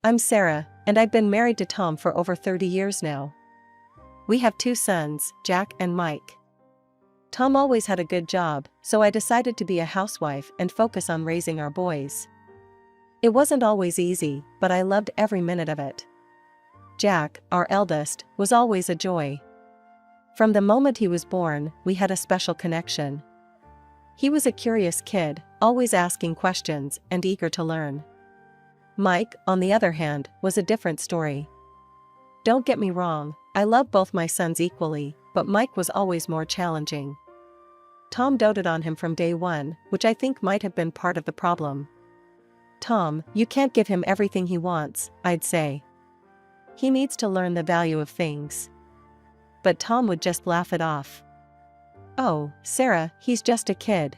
I'm Sarah, and I've been married to Tom for over 30 years now. We have 2 sons, Jack and Mike. Tom always had a good job, so I decided to be a housewife and focus on raising our boys. It wasn't always easy, but I loved every minute of it. Jack, our eldest, was always a joy. From the moment he was born, we had a special connection. He was a curious kid, always asking questions and eager to learn. Mike, on the other hand, was a different story. Don't get me wrong, I love both my sons equally, but Mike was always more challenging. Tom doted on him from day one, which I think might have been part of the problem. Tom, you can't give him everything he wants, I'd say. He needs to learn the value of things. But Tom would just laugh it off. Oh, Sarah, he's just a kid.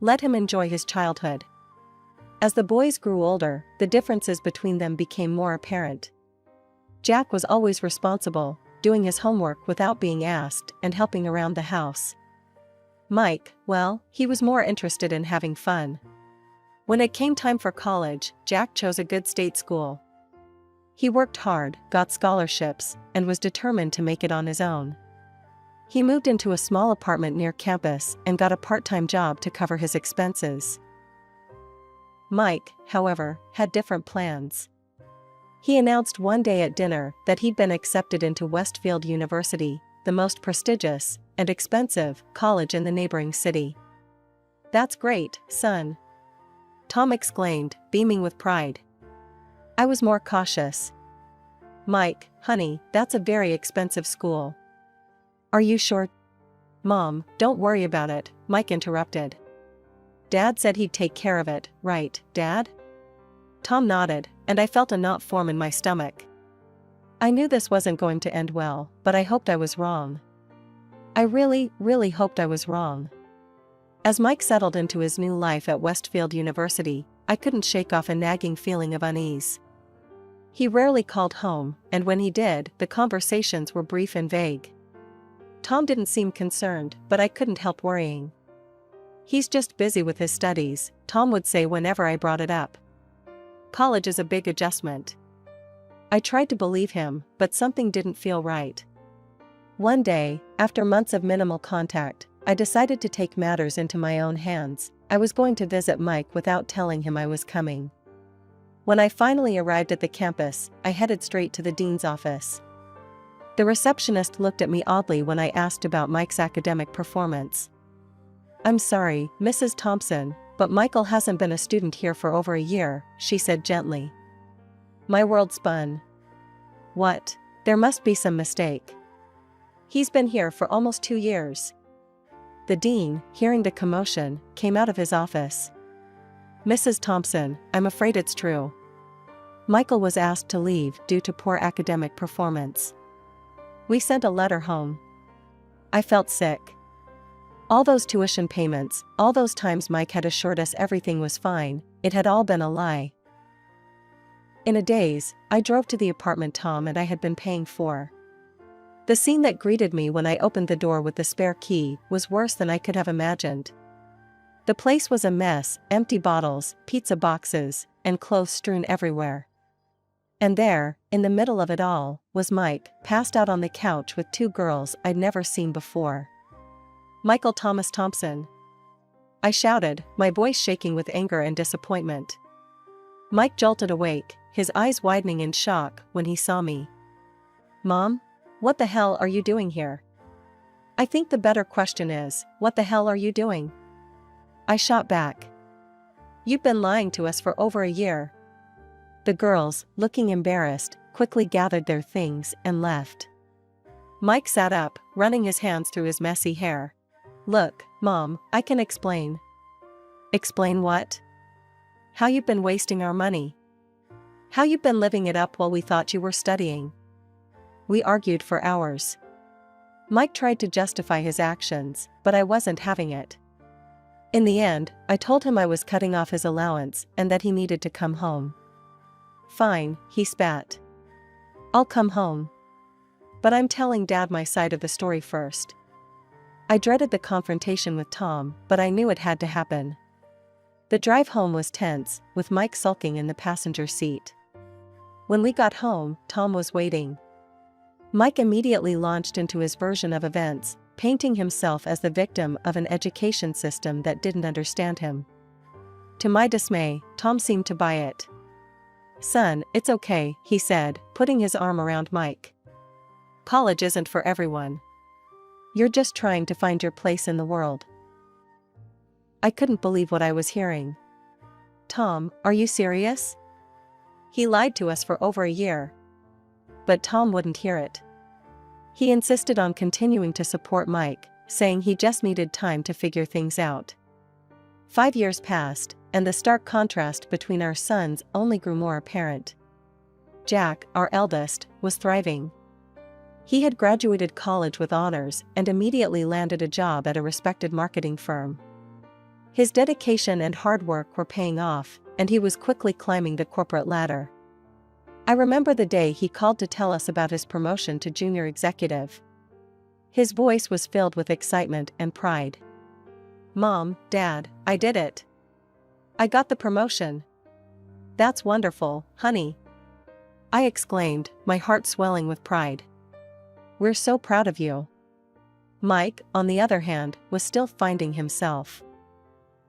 Let him enjoy his childhood. As the boys grew older, the differences between them became more apparent. Jack was always responsible, doing his homework without being asked and helping around the house. Mike, well, he was more interested in having fun. When it came time for college, Jack chose a good state school. He worked hard, got scholarships, and was determined to make it on his own. He moved into a small apartment near campus and got a part-time job to cover his expenses. Mike, however, had different plans. He announced one day at dinner that he'd been accepted into Westfield University, the most prestigious and expensive college in the neighboring city. "That's great, son," Tom exclaimed, beaming with pride. I was more cautious. "Mike, honey, that's a very expensive school." "Are you sure?" "Mom, don't worry about it," Mike interrupted. "Dad said he'd take care of it, right, Dad?" Tom nodded, and I felt a knot form in my stomach. I knew this wasn't going to end well, but I hoped I was wrong. I really, really hoped I was wrong. As Mike settled into his new life at Westfield University, I couldn't shake off a nagging feeling of unease. He rarely called home, and when he did, the conversations were brief and vague. Tom didn't seem concerned, but I couldn't help worrying. "He's just busy with his studies," Tom would say whenever I brought it up. "College is a big adjustment." I tried to believe him, but something didn't feel right. One day, after months of minimal contact, I decided to take matters into my own hands. I was going to visit Mike without telling him I was coming. When I finally arrived at the campus, I headed straight to the dean's office. The receptionist looked at me oddly when I asked about Mike's academic performance. "I'm sorry, Mrs. Thompson, but Michael hasn't been a student here for over a year," she said gently. My world spun. What? There must be some mistake. He's been here for almost 2 years. The dean, hearing the commotion, came out of his office. "Mrs. Thompson, I'm afraid it's true. Michael was asked to leave due to poor academic performance. We sent a letter home." I felt sick. All those tuition payments, all those times Mike had assured us everything was fine, it had all been a lie. In a daze, I drove to the apartment Tom and I had been paying for. The scene that greeted me when I opened the door with the spare key was worse than I could have imagined. The place was a mess, empty bottles, pizza boxes, and clothes strewn everywhere. And there, in the middle of it all, was Mike, passed out on the couch with 2 girls I'd never seen before. "Michael Thomas Thompson!" I shouted, my voice shaking with anger and disappointment. Mike jolted awake, his eyes widening in shock when he saw me. "Mom? What the hell are you doing here?" "I think the better question is, what the hell are you doing?" I shot back. "You've been lying to us for over a year." The girls, looking embarrassed, quickly gathered their things and left. Mike sat up, running his hands through his messy hair. "Look, Mom, I can explain." "Explain what?" "How you've been wasting our money. How you've been living it up while we thought you were studying." We argued for hours. Mike tried to justify his actions, but I wasn't having it. In the end, I told him I was cutting off his allowance and that he needed to come home. "Fine," he spat. "I'll come home. But I'm telling Dad my side of the story first." I dreaded the confrontation with Tom, but I knew it had to happen. The drive home was tense, with Mike sulking in the passenger seat. When we got home, Tom was waiting. Mike immediately launched into his version of events, painting himself as the victim of an education system that didn't understand him. To my dismay, Tom seemed to buy it. "Son, it's okay," he said, putting his arm around Mike. "College isn't for everyone. You're just trying to find your place in the world." I couldn't believe what I was hearing. "Tom, are you serious? He lied to us for over a year." But Tom wouldn't hear it. He insisted on continuing to support Mike, saying he just needed time to figure things out. 5 years passed, and the stark contrast between our sons only grew more apparent. Jack, our eldest, was thriving. He had graduated college with honors and immediately landed a job at a respected marketing firm. His dedication and hard work were paying off, and he was quickly climbing the corporate ladder. I remember the day he called to tell us about his promotion to junior executive. His voice was filled with excitement and pride. "Mom, Dad, I did it. I got the promotion." "That's wonderful, honey," I exclaimed, my heart swelling with pride. "We're so proud of you." Mike, on the other hand, was still finding himself.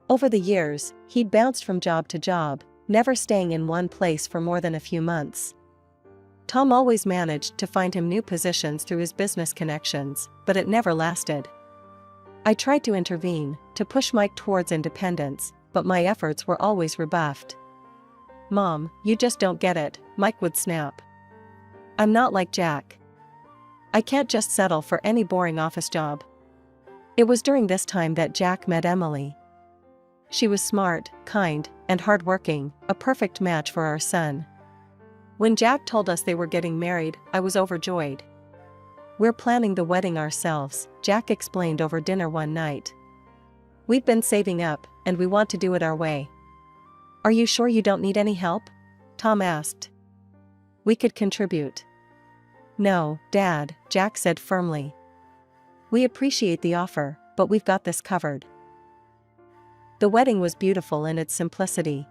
Over the years, he'd bounced from job to job, never staying in one place for more than a few months. Tom always managed to find him new positions through his business connections, but it never lasted. I tried to intervene, to push Mike towards independence, but my efforts were always rebuffed. "Mom, you just don't get it," Mike would snap. "I'm not like Jack. I can't just settle for any boring office job." It was during this time that Jack met Emily. She was smart, kind, and hardworking, a perfect match for our son. When Jack told us they were getting married, I was overjoyed. "We're planning the wedding ourselves," Jack explained over dinner one night. "We've been saving up, and we want to do it our way." "Are you sure you don't need any help?" Tom asked. "We could contribute." "No, Dad," Jack said firmly. "We appreciate the offer, but we've got this covered." The wedding was beautiful in its simplicity.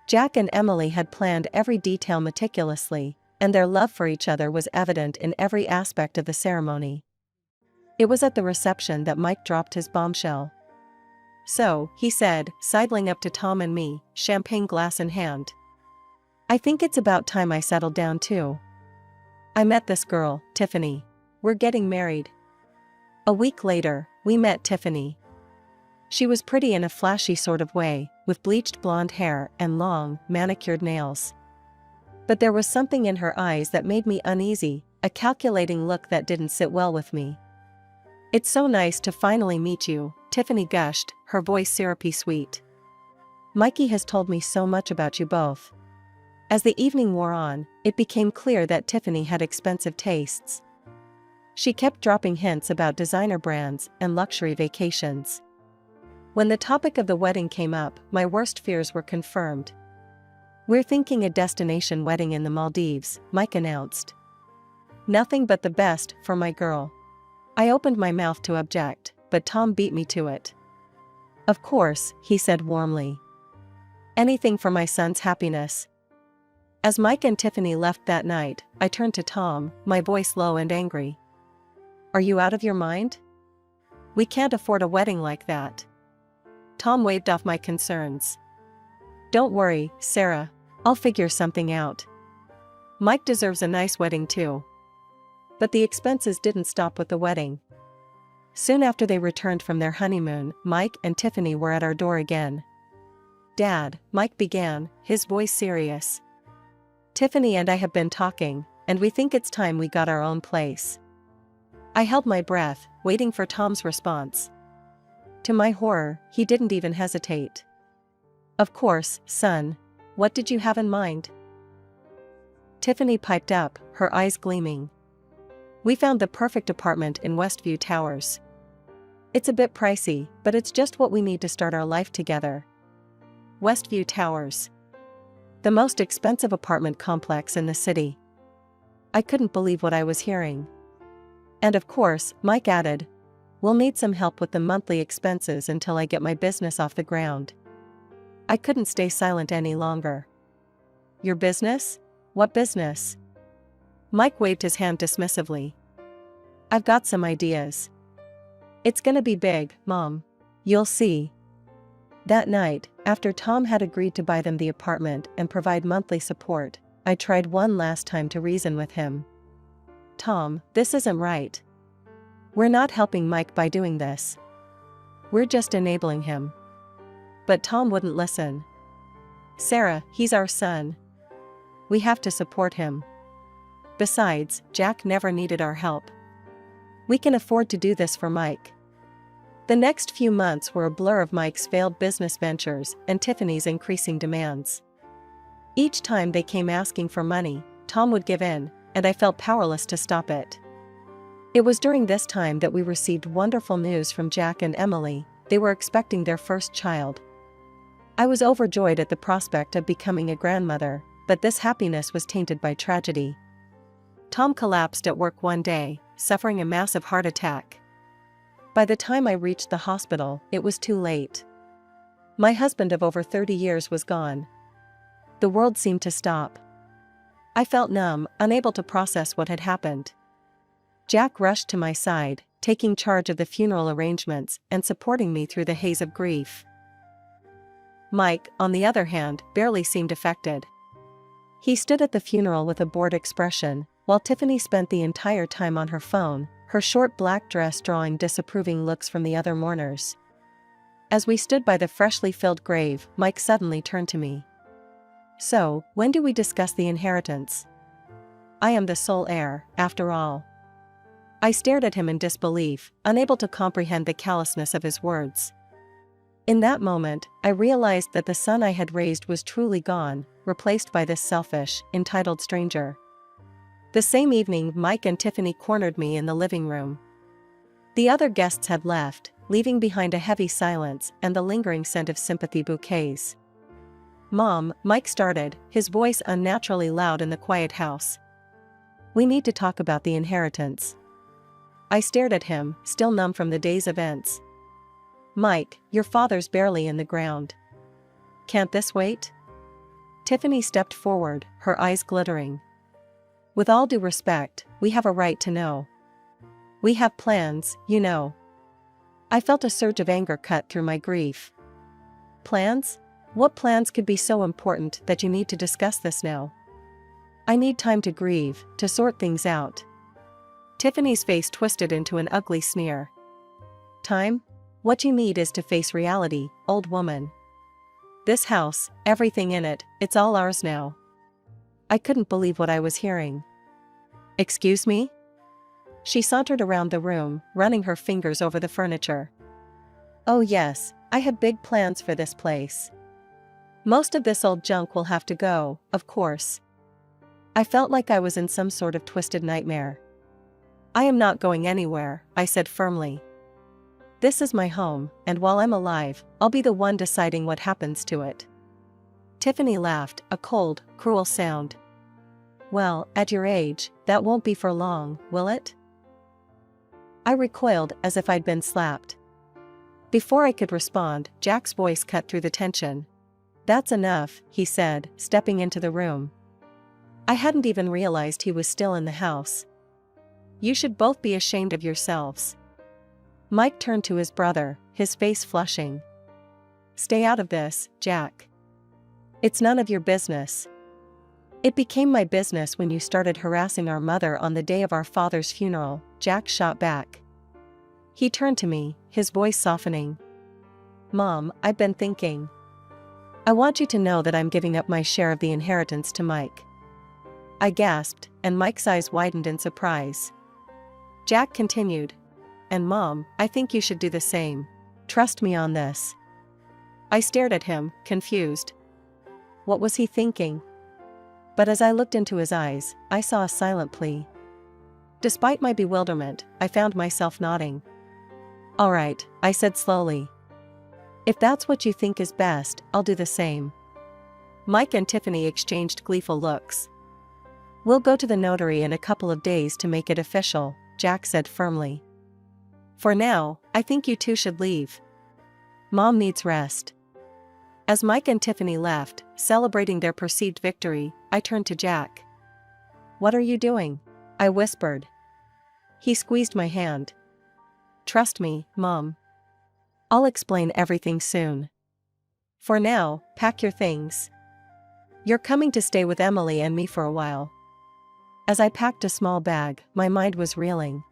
Jack and Emily had planned every detail meticulously, and their love for each other was evident in every aspect of the ceremony. It was at the reception that Mike dropped his bombshell. "So," he said, sidling up to Tom and me, champagne glass in hand, "I think it's about time I settled down too. I met this girl, Tiffany. We're getting married." A week later, we met Tiffany. She was pretty in a flashy sort of way, with bleached blonde hair and long, manicured nails. But there was something in her eyes that made me uneasy, a calculating look that didn't sit well with me. "It's so nice to finally meet you," Tiffany gushed, her voice syrupy sweet. "Mikey has told me so much about you both." As the evening wore on, it became clear that Tiffany had expensive tastes. She kept dropping hints about designer brands and luxury vacations. When the topic of the wedding came up, my worst fears were confirmed. "We're thinking a destination wedding in the Maldives," Mike announced. "Nothing but the best for my girl." I opened my mouth to object, but Tom beat me to it. "Of course," he said warmly. "Anything for my son's happiness." As Mike and Tiffany left that night, I turned to Tom, my voice low and angry. "Are you out of your mind? We can't afford a wedding like that." Tom waved off my concerns. "Don't worry, Sarah. I'll figure something out. Mike deserves a nice wedding too." But the expenses didn't stop with the wedding. Soon after they returned from their honeymoon, Mike and Tiffany were at our door again. "Dad," Mike began, his voice serious. "Tiffany and I have been talking, and we think it's time we got our own place." I held my breath, waiting for Tom's response. To my horror, he didn't even hesitate. "Of course, son. What did you have in mind?" Tiffany piped up, her eyes gleaming. "We found the perfect apartment in Westview Towers. It's a bit pricey, but it's just what we need to start our life together." Westview Towers. The most expensive apartment complex in the city. I couldn't believe what I was hearing. "And of course," Mike added, "we'll need some help with the monthly expenses until I get my business off the ground." I couldn't stay silent any longer. "Your business?" What business? Mike waved his hand dismissively. I've got some ideas. It's gonna be big, Mom. You'll see. That night, after Tom had agreed to buy them the apartment and provide monthly support, I tried one last time to reason with him. Tom, this isn't right. We're not helping Mike by doing this. We're just enabling him. But Tom wouldn't listen. Sarah, he's our son. We have to support him. Besides, Jack never needed our help. We can afford to do this for Mike. The next few months were a blur of Mike's failed business ventures and Tiffany's increasing demands. Each time they came asking for money, Tom would give in, and I felt powerless to stop it. It was during this time that we received wonderful news from Jack and Emily. They were expecting their first child. I was overjoyed at the prospect of becoming a grandmother, but this happiness was tainted by tragedy. Tom collapsed at work one day, suffering a massive heart attack. By the time I reached the hospital, it was too late. My husband of over 30 years was gone. The world seemed to stop. I felt numb, unable to process what had happened. Jack rushed to my side, taking charge of the funeral arrangements and supporting me through the haze of grief. Mike, on the other hand, barely seemed affected. He stood at the funeral with a bored expression, while Tiffany spent the entire time on her phone, her short black dress drawing disapproving looks from the other mourners. As we stood by the freshly filled grave, Mike suddenly turned to me. So, when do we discuss the inheritance? I am the sole heir, after all. I stared at him in disbelief, unable to comprehend the callousness of his words. In that moment, I realized that the son I had raised was truly gone, replaced by this selfish, entitled stranger. The same evening, Mike and Tiffany cornered me in the living room. The other guests had left, leaving behind a heavy silence and the lingering scent of sympathy bouquets. Mom, Mike started, his voice unnaturally loud in the quiet house. We need to talk about the inheritance. I stared at him, still numb from the day's events. Mike, your father's barely in the ground. Can't this wait? Tiffany stepped forward, her eyes glittering. With all due respect, we have a right to know. We have plans, you know. I felt a surge of anger cut through my grief. Plans? What plans could be so important that you need to discuss this now? I need time to grieve, to sort things out. Tiffany's face twisted into an ugly sneer. Time? What you need is to face reality, old woman. This house, everything in it, it's all ours now. I couldn't believe what I was hearing. Excuse me? She sauntered around the room, running her fingers over the furniture. Oh yes, I had big plans for this place. Most of this old junk will have to go, of course. I felt like I was in some sort of twisted nightmare. I am not going anywhere, I said firmly. This is my home, and while I'm alive, I'll be the one deciding what happens to it. Tiffany laughed, a cold, cruel sound. Well, at your age, that won't be for long, will it? I recoiled as if I'd been slapped. Before I could respond, Jack's voice cut through the tension. That's enough, he said, stepping into the room. I hadn't even realized he was still in the house. You should both be ashamed of yourselves. Mike turned to his brother, his face flushing. Stay out of this, Jack. It's none of your business. It became my business when you started harassing our mother on the day of our father's funeral, Jack shot back. He turned to me, his voice softening. Mom, I've been thinking. I want you to know that I'm giving up my share of the inheritance to Mike. I gasped, and Mike's eyes widened in surprise. Jack continued. And Mom, I think you should do the same. Trust me on this. I stared at him, confused. What was he thinking? But as I looked into his eyes, I saw a silent plea. Despite my bewilderment, I found myself nodding. All right, I said slowly. If that's what you think is best, I'll do the same. Mike and Tiffany exchanged gleeful looks. We'll go to the notary in a couple of days to make it official, Jack said firmly. For now, I think you two should leave. Mom needs rest. As Mike and Tiffany left, celebrating their perceived victory, I turned to Jack. "What are you doing?" I whispered. He squeezed my hand. "Trust me, Mom. I'll explain everything soon. For now, pack your things. You're coming to stay with Emily and me for a while." As I packed a small bag, my mind was reeling.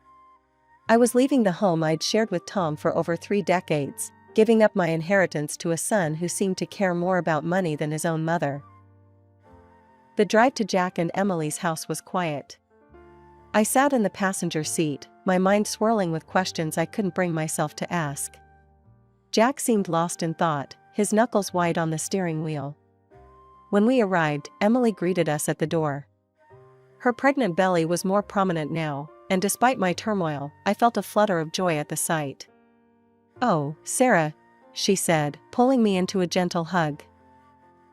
I was leaving the home I'd shared with Tom for over 3 decades, giving up my inheritance to a son who seemed to care more about money than his own mother. The drive to Jack and Emily's house was quiet. I sat in the passenger seat, my mind swirling with questions I couldn't bring myself to ask. Jack seemed lost in thought, his knuckles wide on the steering wheel. When we arrived, Emily greeted us at the door. Her pregnant belly was more prominent now, and despite my turmoil, I felt a flutter of joy at the sight. "Oh, Sarah," she said, pulling me into a gentle hug.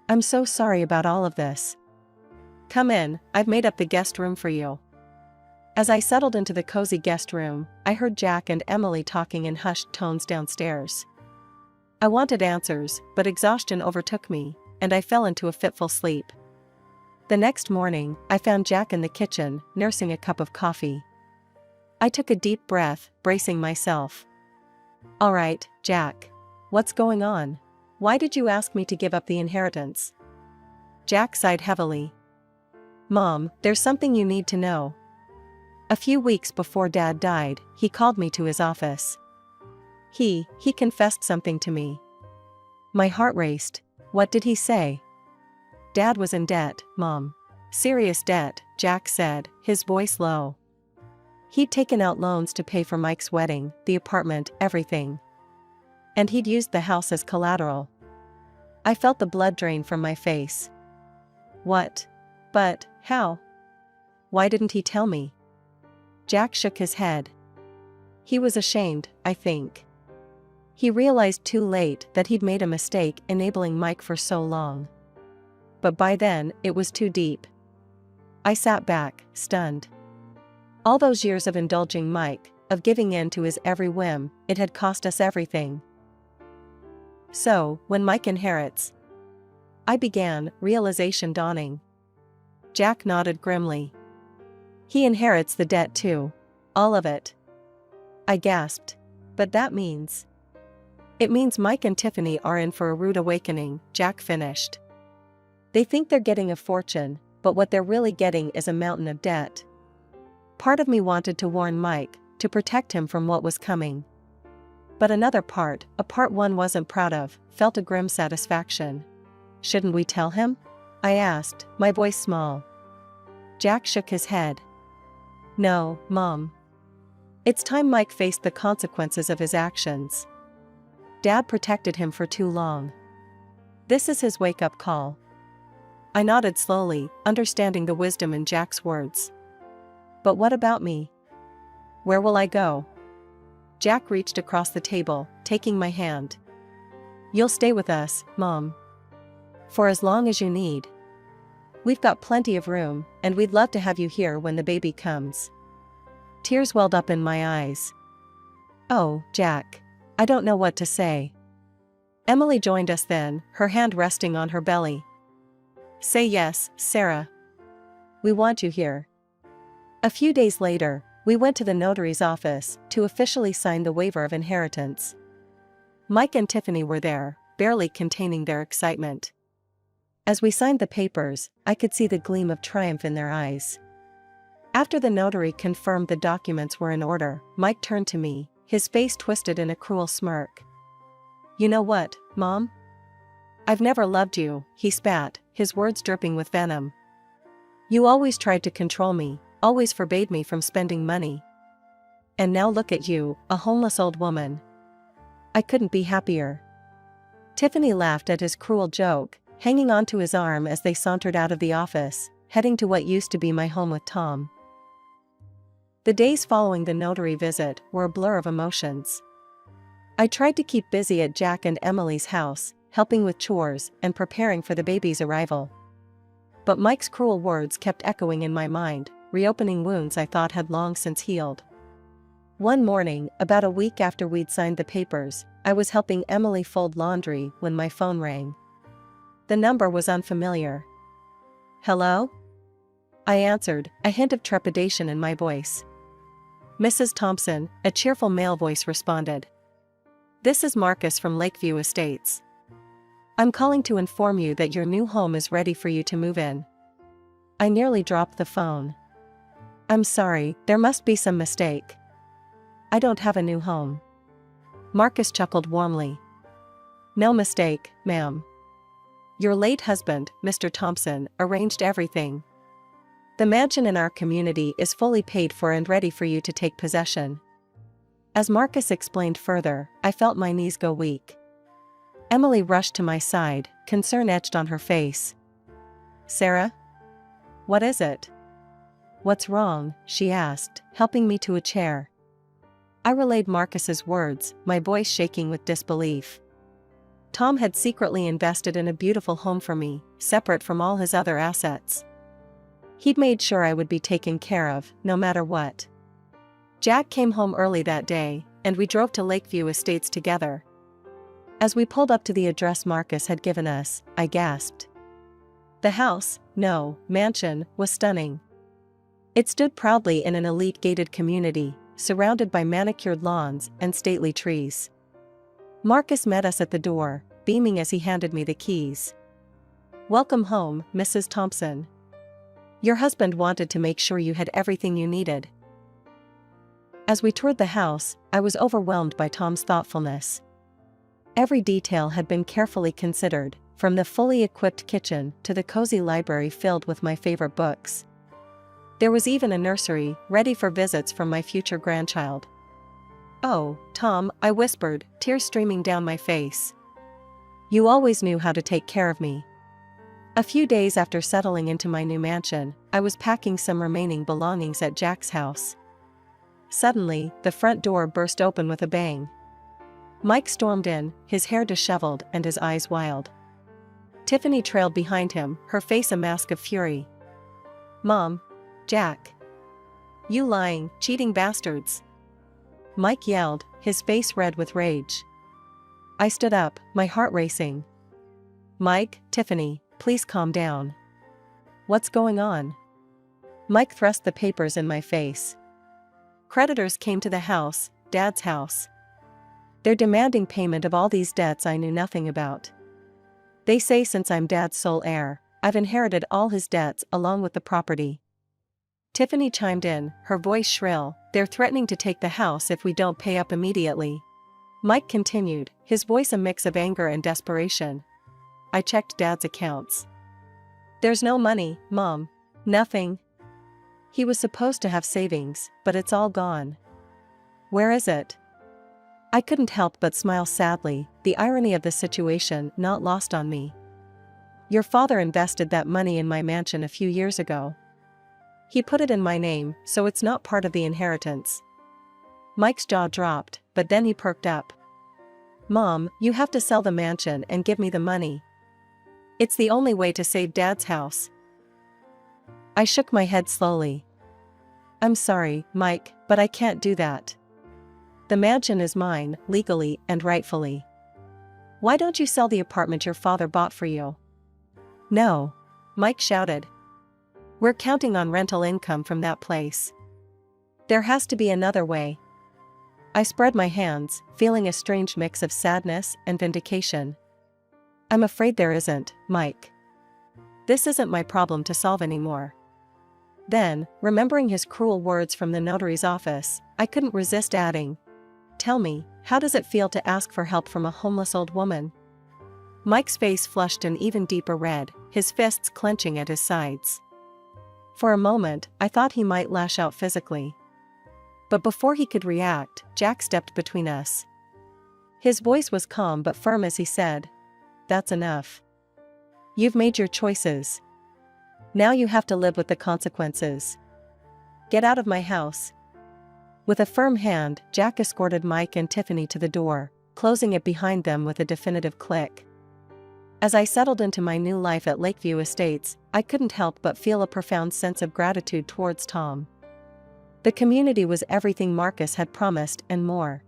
"I'm so sorry about all of this. Come in, I've made up the guest room for you." As I settled into the cozy guest room, I heard Jack and Emily talking in hushed tones downstairs. I wanted answers, but exhaustion overtook me, and I fell into a fitful sleep. The next morning, I found Jack in the kitchen, nursing a cup of coffee. I took a deep breath, bracing myself. "All right, Jack. What's going on? Why did you ask me to give up the inheritance?" Jack sighed heavily. "Mom, there's something you need to know. A few weeks before Dad died, he called me to his office. He confessed something to me." My heart raced. "What did he say?" "Dad was in debt, Mom. Serious debt," Jack said, his voice low. "He'd taken out loans to pay for Mike's wedding, the apartment, everything. And he'd used the house as collateral." I felt the blood drain from my face. "What? But, how? Why didn't he tell me?" Jack shook his head. "He was ashamed, I think. He realized too late that he'd made a mistake enabling Mike for so long. But by then, it was too deep." I sat back, stunned. All those years of indulging Mike, of giving in to his every whim, it had cost us everything. "So, when Mike inherits?" I began, realization dawning. Jack nodded grimly. "He inherits the debt too. All of it." I gasped. "But that means—" "It means Mike and Tiffany are in for a rude awakening," Jack finished. "They think they're getting a fortune, but what they're really getting is a mountain of debt." Part of me wanted to warn Mike, to protect him from what was coming. But another part, a part one wasn't proud of, felt a grim satisfaction. "Shouldn't we tell him?" I asked, my voice small. Jack shook his head. "No, Mom. It's time Mike faced the consequences of his actions. Dad protected him for too long. This is his wake-up call." I nodded slowly, understanding the wisdom in Jack's words. "But what about me? Where will I go?" Jack reached across the table, taking my hand. "You'll stay with us, Mom. For as long as you need. We've got plenty of room, and we'd love to have you here when the baby comes." Tears welled up in my eyes. "Oh, Jack. I don't know what to say." Emily joined us then, her hand resting on her belly. "Say yes, Sarah. We want you here." A few days later, we went to the notary's office to officially sign the waiver of inheritance. Mike and Tiffany were there, barely containing their excitement. As we signed the papers, I could see the gleam of triumph in their eyes. After the notary confirmed the documents were in order, Mike turned to me, his face twisted in a cruel smirk. "You know what, Mom? I've never loved you," he spat, his words dripping with venom. "You always tried to control me, always forbade me from spending money. And now look at you, a homeless old woman. I couldn't be happier." Tiffany laughed at his cruel joke, hanging onto his arm as they sauntered out of the office, heading to what used to be my home with Tom. The days following the notary visit were a blur of emotions. I tried to keep busy at Jack and Emily's house, helping with chores and preparing for the baby's arrival. But Mike's cruel words kept echoing in my mind, reopening wounds I thought had long since healed. One morning, about a week after we'd signed the papers, I was helping Emily fold laundry when my phone rang. The number was unfamiliar. Hello? I answered, a hint of trepidation in my voice. Mrs. Thompson, a cheerful male voice responded. This is Marcus from Lakeview Estates. I'm calling to inform you that your new home is ready for you to move in. I nearly dropped the phone. I'm sorry, there must be some mistake. I don't have a new home. Marcus chuckled warmly. No mistake, ma'am. Your late husband, Mr. Thompson, arranged everything. The mansion in our community is fully paid for and ready for you to take possession. As Marcus explained further, I felt my knees go weak. Emily rushed to my side, concern etched on her face. Sarah? What is it? What's wrong? She asked, helping me to a chair. I relayed Marcus's words, my voice shaking with disbelief. Tom had secretly invested in a beautiful home for me, separate from all his other assets. He'd made sure I would be taken care of, no matter what. Jack came home early that day, and we drove to Lakeview Estates together. As we pulled up to the address Marcus had given us, I gasped. The house, no, mansion, was stunning. It stood proudly in an elite gated community, surrounded by manicured lawns and stately trees. Marcus met us at the door, beaming as he handed me the keys. Welcome home, Mrs. Thompson. Your husband wanted to make sure you had everything you needed. As we toured the house, I was overwhelmed by Tom's thoughtfulness. Every detail had been carefully considered, from the fully equipped kitchen to the cozy library filled with my favorite books. There was even a nursery, ready for visits from my future grandchild. Oh, Tom, I whispered, tears streaming down my face. You always knew how to take care of me. A few days after settling into my new mansion, I was packing some remaining belongings at Jack's house. Suddenly, the front door burst open with a bang. Mike stormed in, his hair disheveled and his eyes wild. Tiffany trailed behind him, her face a mask of fury. Mom. Jack. You lying, cheating bastards. Mike yelled, his face red with rage. I stood up, my heart racing. Mike, Tiffany, please calm down. What's going on? Mike thrust the papers in my face. Creditors came to the house, Dad's house. They're demanding payment of all these debts I knew nothing about. They say since I'm Dad's sole heir, I've inherited all his debts along with the property. Tiffany chimed in, her voice shrill, they're threatening to take the house if we don't pay up immediately. Mike continued, his voice a mix of anger and desperation. I checked Dad's accounts. There's no money, Mom. Nothing. He was supposed to have savings, but it's all gone. Where is it? I couldn't help but smile sadly, the irony of the situation not lost on me. Your father invested that money in my mansion a few years ago. He put it in my name, so it's not part of the inheritance. Mike's jaw dropped, but then he perked up. Mom, you have to sell the mansion and give me the money. It's the only way to save Dad's house. I shook my head slowly. I'm sorry, Mike, but I can't do that. The mansion is mine, legally and rightfully. Why don't you sell the apartment your father bought for you? No. Mike shouted. We're counting on rental income from that place. There has to be another way. I spread my hands, feeling a strange mix of sadness and vindication. I'm afraid there isn't, Mike. This isn't my problem to solve anymore. Then, remembering his cruel words from the notary's office, I couldn't resist adding, tell me, how does it feel to ask for help from a homeless old woman? Mike's face flushed an even deeper red, his fists clenching at his sides. For a moment, I thought he might lash out physically. But before he could react, Jack stepped between us. His voice was calm but firm as he said, that's enough. You've made your choices. Now you have to live with the consequences. Get out of my house. With a firm hand, Jack escorted Mike and Tiffany to the door, closing it behind them with a definitive click. As I settled into my new life at Lakeview Estates, I couldn't help but feel a profound sense of gratitude towards Tom. The community was everything Marcus had promised and more.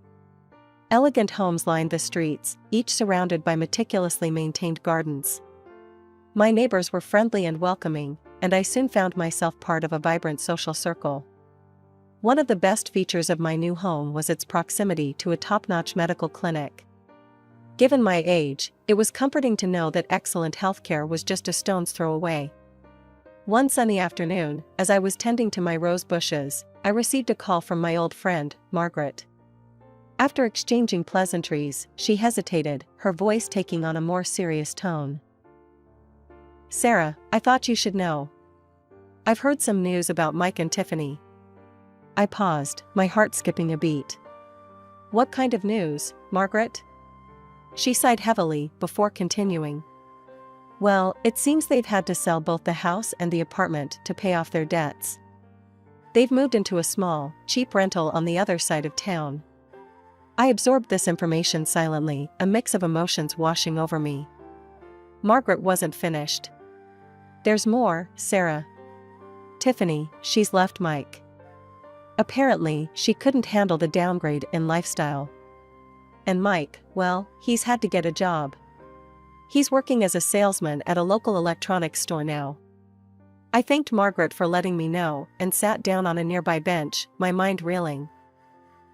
Elegant homes lined the streets, each surrounded by meticulously maintained gardens. My neighbors were friendly and welcoming, and I soon found myself part of a vibrant social circle. One of the best features of my new home was its proximity to a top-notch medical clinic. Given my age, it was comforting to know that excellent healthcare was just a stone's throw away. One sunny afternoon, as I was tending to my rose bushes, I received a call from my old friend, Margaret. After exchanging pleasantries, she hesitated, her voice taking on a more serious tone. "Sarah, I thought you should know. I've heard some news about Mike and Tiffany." I paused, my heart skipping a beat. "What kind of news, Margaret?" She sighed heavily, before continuing. "Well, it seems they've had to sell both the house and the apartment to pay off their debts. They've moved into a small, cheap rental on the other side of town." I absorbed this information silently, a mix of emotions washing over me. Margaret wasn't finished. "There's more, Sarah. Tiffany, she's left Mike. Apparently, she couldn't handle the downgrade in lifestyle. And Mike, well, he's had to get a job. He's working as a salesman at a local electronics store now." I thanked Margaret for letting me know, and sat down on a nearby bench, my mind reeling.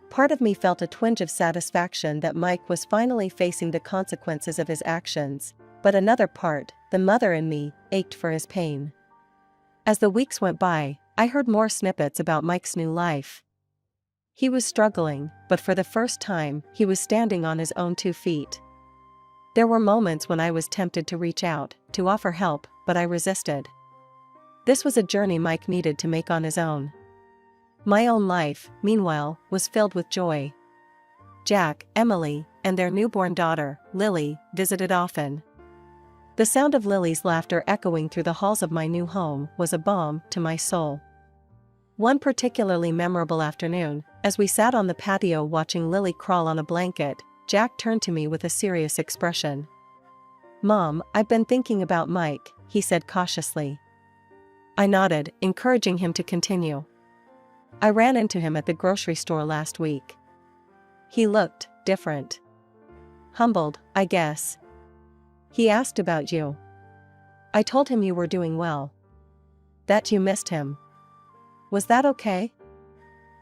Part of me felt a twinge of satisfaction that Mike was finally facing the consequences of his actions, but another part, the mother in me, ached for his pain. As the weeks went by, I heard more snippets about Mike's new life. He was struggling, but for the first time, he was standing on his own 2 feet. There were moments when I was tempted to reach out, to offer help, but I resisted. This was a journey Mike needed to make on his own. My own life, meanwhile, was filled with joy. Jack, Emily, and their newborn daughter, Lily, visited often. The sound of Lily's laughter echoing through the halls of my new home was a balm to my soul. One particularly memorable afternoon, as we sat on the patio watching Lily crawl on a blanket, Jack turned to me with a serious expression. "Mom, I've been thinking about Mike," he said cautiously. I nodded, encouraging him to continue. "I ran into him at the grocery store last week. He looked different. Humbled, I guess. He asked about you. I told him you were doing well. That you missed him. Was that okay?"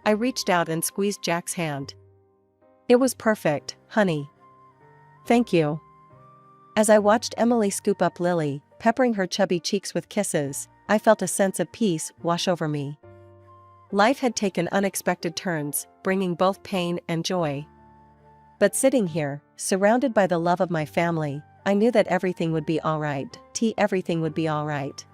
I reached out and squeezed Jack's hand. "It was perfect, honey. Thank you." As I watched Emily scoop up Lily, peppering her chubby cheeks with kisses, I felt a sense of peace wash over me. Life had taken unexpected turns, bringing both pain and joy. But sitting here, surrounded by the love of my family, I knew that everything would be alright. Everything would be alright.